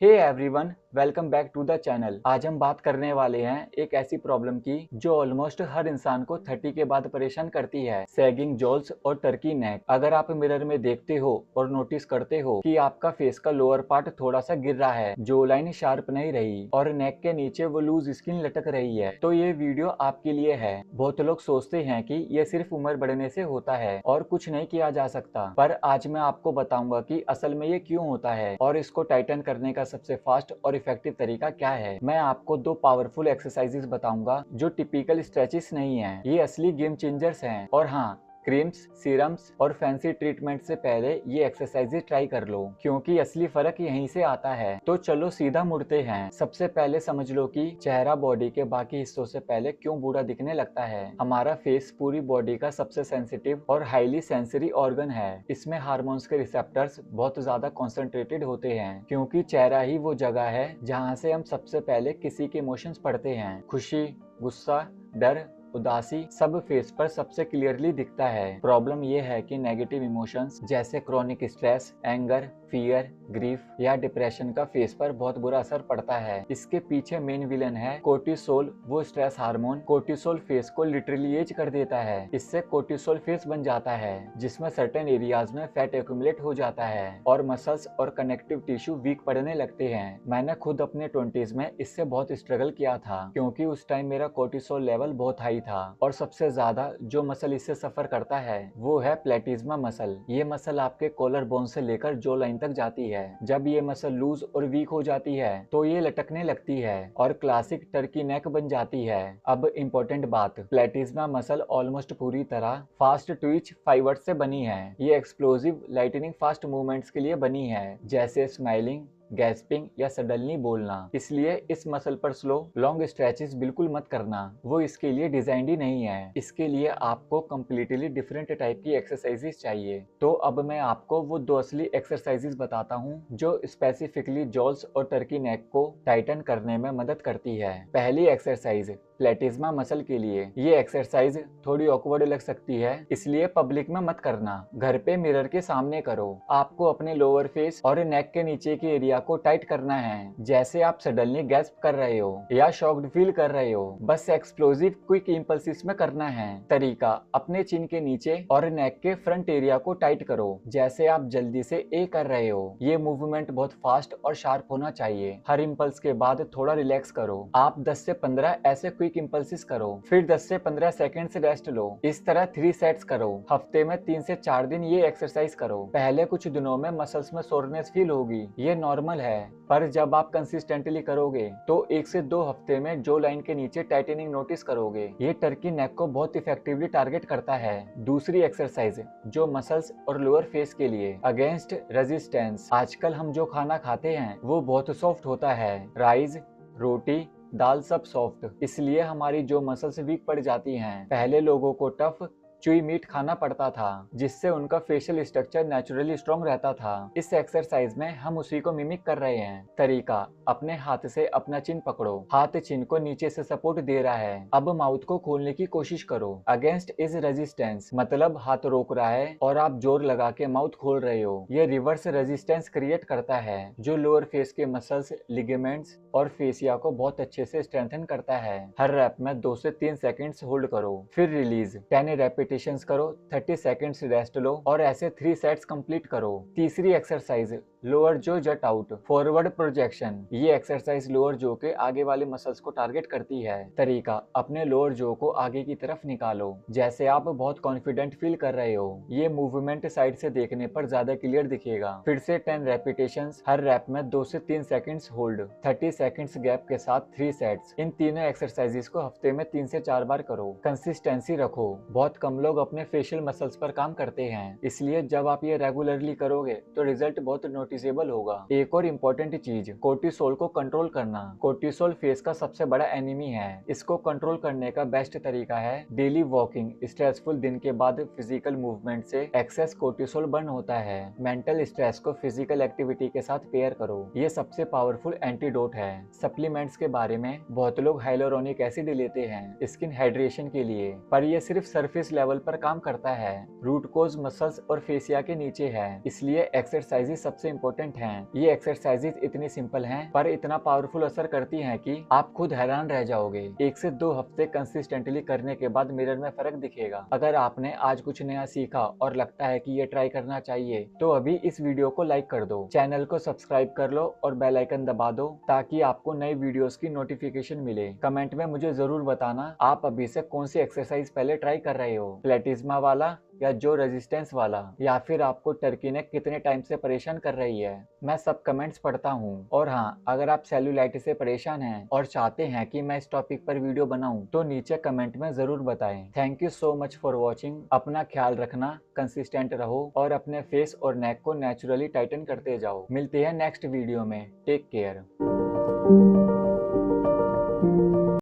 Hey everyone, welcome back to the channel. आज हम बात करने वाले हैं एक ऐसी प्रॉब्लम की जो ऑलमोस्ट हर इंसान को 30 के बाद परेशान करती है, सैगिंग जॉल्स और टर्की नेक। अगर आप मिरर में देखते हो और नोटिस करते हो कि आपका फेस का लोअर पार्ट थोड़ा सा गिर रहा है, जो लाइन शार्प नहीं रही और नेक के नीचे वो लूज स्किन लटक रही है, तो ये वीडियो आपके लिए है। बहुत लोग सोचते हैं कि ये सिर्फ उम्र बढ़ने से होता है और कुछ नहीं किया जा सकता, पर आज मैं आपको बताऊंगा कि असल में ये क्यों होता है और इसको टाइटन करने का सबसे फास्ट और इफेक्टिव तरीका क्या है। मैं आपको दो पावरफुल एक्सरसाइजेस बताऊंगा जो टिपिकल स्ट्रेचेस नहीं है, ये असली गेम चेंजर्स हैं। और हाँ, क्रीम्स, सीरम्स और फैंसी ट्रीटमेंट से पहले ये एक्सरसाइजेज ट्राई कर लो, क्योंकि असली फर्क यहीं से आता है। तो चलो सीधा मुड़ते हैं। सबसे पहले समझ लो कि चेहरा बॉडी के बाकी हिस्सों से पहले क्यों बूढ़ा दिखने लगता है। हमारा फेस पूरी बॉडी का सबसे सेंसिटिव और हाईली सेंसरी ऑर्गन है। इसमें हार्मोन्स के रिसेप्टर्स बहुत ज्यादा कॉन्सेंट्रेटेड होते हैं, क्योंकि चेहरा ही वो जगह है जहाँ से हम सबसे पहले किसी के इमोशंस पढ़ते हैं। खुशी, गुस्सा, डर, उदासी सब फेस पर सबसे क्लियरली दिखता है। प्रॉब्लम यह है कि नेगेटिव इमोशंस जैसे chronic stress, anger, fear, grief या डिप्रेशन का फेस पर बहुत बुरा असर पड़ता है। इसके पीछे मेन विलन है कोर्टिसोल, वो स्ट्रेस हार्मोन। कोर्टिसोल फेस को लिटरली एज कर देता है। इससे कोर्टिसोल फेस बन जाता है, जिसमें सर्टेन एरियाज में फैट एक्यूमुलेट हो जाता है और मसल्स और कनेक्टिव टिश्यू वीक पड़ने लगते हैं। मैंने खुद अपने 20s में इससे बहुत स्ट्रगल किया था, क्योंकि उस टाइम मेरा कोर्टिसोल लेवल बहुत हाई था। और सबसे ज्यादा जो मसल इससे सफर करता है वो है प्लेटिज्मा मसल। ये मसल आपके कॉलर बोन से लेकर जो लाइन तक जाती है। जब ये मसल लूज और वीक हो जाती है तो ये लटकने लगती है और क्लासिक टर्की नेक बन जाती है। अब इम्पोर्टेंट बात, प्लेटिज्मा मसल ऑलमोस्ट पूरी तरह फास्ट ट्विच फाइबर्स से बनी है। ये एक्सप्लोसिव लाइटनिंग फास्ट मूवमेंट्स के लिए बनी है, जैसे स्माइलिंग, गैस्पिंग या सडनली बोलना। इसलिए इस मसल पर स्लो लॉन्ग स्ट्रेचेस बिल्कुल मत करना, वो इसके लिए डिजाइंड ही नहीं है। इसके लिए आपको कम्प्लीटली डिफरेंट टाइप की एक्सरसाइजेस चाहिए। तो अब मैं आपको वो दो असली एक्सरसाइजेस बताता हूँ जो स्पेसिफिकली जॉल्स और टर्की नेक को टाइटन करने में मदद करती है। पहली एक्सरसाइज प्लेटिज्मा मसल के लिए। ये एक्सरसाइज थोड़ी ऑकवर्ड लग सकती है, इसलिए पब्लिक में मत करना। घर पे मिरर के सामने करो। आपको अपने लोअर फेस और नेक के नीचे के एरिया को टाइट करना है, जैसे आप सडनली गैस्प कर रहे हो या शॉक्ड फील कर रहे हो। बस एक्सप्लोसिव क्विक इंपल्सिस में करना है। तरीका, अपने चिन के नीचे और नेक के फ्रंट एरिया को टाइट करो, जैसे आप जल्दी से ए कर रहे हो। ये मूवमेंट बहुत फास्ट और शार्प होना चाहिए। हर इंपल्स के बाद थोड़ा रिलैक्स करो। आप 10 से 15 ऐसे क्विक इंपल्सिस करो, फिर 10 से 15 सेकंड से रेस्ट लो। इस तरह 3 सेट्स करो। हफ्ते में 3 से 4 दिन ये एक्सरसाइज करो। पहले कुछ दिनों में मसल्स में सोरनेस फील होगी, ये नॉर्मल है, पर जब आप कंसिस्टेंटली करोगे तो 1 से 2 हफ्ते में जो लाइन के नीचे टाइटनिंग नोटिस करोगे। ये टर्की नेक को बहुत इफेक्टिवली टारगेट करता है। दूसरी एक्सरसाइज जो मसल्स और लोअर फेस के लिए, अगेंस्ट रेजिस्टेंस। आजकल हम जो खाना खाते हैं वो बहुत सॉफ्ट होता है। राइस, रोटी, दाल सब सॉफ्ट, इसलिए हमारी जो मसल्स वीक पड़ जाती हैं। पहले लोगों को टफ चुई मीट खाना पड़ता था, जिससे उनका फेशियल स्ट्रक्चर नेचुरली स्ट्रॉन्ग रहता था। इस एक्सरसाइज में हम उसी को मिमिक कर रहे हैं। तरीका, अपने हाथ से अपना चिन पकड़ो। हाथ चिन को नीचे से सपोर्ट दे रहा है। अब माउथ को खोलने की कोशिश करो। अगेंस्ट इज रेजिस्टेंस, मतलब हाथ रोक रहा है और आप जोर लगा के माउथ खोल रहे हो। ये रिवर्स रेजिस्टेंस क्रिएट करता है, जो लोअर फेस के मसल्स, लिगामेंट्स और फेसिया को बहुत अच्छे से स्ट्रेंथन करता है। हर रैप में 2 से 3 सेकंड्स होल्ड करो, फिर रिलीज। 10 रेपिटेशंस करो, 30 सेकंड्स रेस्ट लो और ऐसे 3 सेट्स कंप्लीट करो। तीसरी एक्सरसाइज लोअर जो जट आउट फॉरवर्ड प्रोजेक्शन। ये एक्सरसाइज लोअर जो के आगे वाले मसल्स को टारगेट करती है। तरीका, अपने लोअर जो को आगे की तरफ निकालो, जैसे आप बहुत कॉन्फिडेंट फील कर रहे हो। ये मूवमेंट साइड से देखने पर ज्यादा क्लियर दिखेगा। फिर से 10 रेपिटेशंस, हर रैप में 2 से 3 सेकंड्स होल्ड, 30 सेकंड्स गैप के साथ 3 सेट्स। इन तीनों एक्सरसाइजेस को हफ्ते में 3 से 4 बार करो। कंसिस्टेंसी रखो। बहुत कम लोग अपने फेशियल मसल्स पर काम करते हैं, इसलिए जब आप ये रेगुलरली करोगे तो रिजल्ट बहुत नोटिसेबल होगा। एक और इम्पोर्टेंट चीज, कोर्टिसोल को कंट्रोल करना। कोर्टिसोल फेस का सबसे बड़ा एनिमी है। इसको कंट्रोल करने का बेस्ट तरीका है डेली वॉकिंग। स्ट्रेसफुल दिन के बाद फिजिकल मूवमेंट से एक्सेस कोर्टिसोल बर्न होता है। मेंटल स्ट्रेस को फिजिकल एक्टिविटी के साथ पेयर करो, ये सबसे पावरफुल एंटीडोट है। सप्लीमेंट्स के बारे में, बहुत लोग हाइलोरोनिक एसिड लेते हैं स्किन हाइड्रेशन के लिए, पर यह सिर्फ सरफेस लेवल पर काम करता है। रूट कोज मसल्स और फेसिया के नीचे है, इसलिए एक्सरसाइज सबसे इम्पोर्टेंट हैं। ये एक्सरसाइजेज इतनी सिंपल हैं पर इतना पावरफुल असर करती हैं कि आप खुद हैरान रह जाओगे। 1 से 2 हफ्ते कंसिस्टेंटली करने के बाद मिरर में फर्क दिखेगा। अगर आपने आज कुछ नया सीखा और लगता है कि ये ट्राई करना चाहिए तो अभी इस वीडियो को लाइक कर दो, चैनल को सब्सक्राइब कर लो और बेल आइकन दबा दो ताकि आपको नई वीडियोस की नोटिफिकेशन मिले। कमेंट में मुझे जरूर बताना आप अभी से कौन सी एक्सरसाइज पहले ट्राई कर रहे हो, प्लेटिज्मा वाला या जो रेजिस्टेंस वाला, या फिर आपको टर्की नेक कितने टाइम से परेशान कर रही है। मैं सब कमेंट्स पढ़ता हूँ। और हाँ, अगर आप सेल्यूलाइटिस से परेशान हैं और चाहते हैं कि मैं इस टॉपिक पर वीडियो बनाऊं तो नीचे कमेंट में जरूर बताएं। Thank you so much for watching. अपना ख्याल रखना, कंसिस्टेंट रहो और अपने फेस और नेक को नेचुरली टाइटन करते जाओ। मिलते हैं नेक्स्ट वीडियो में। Take care.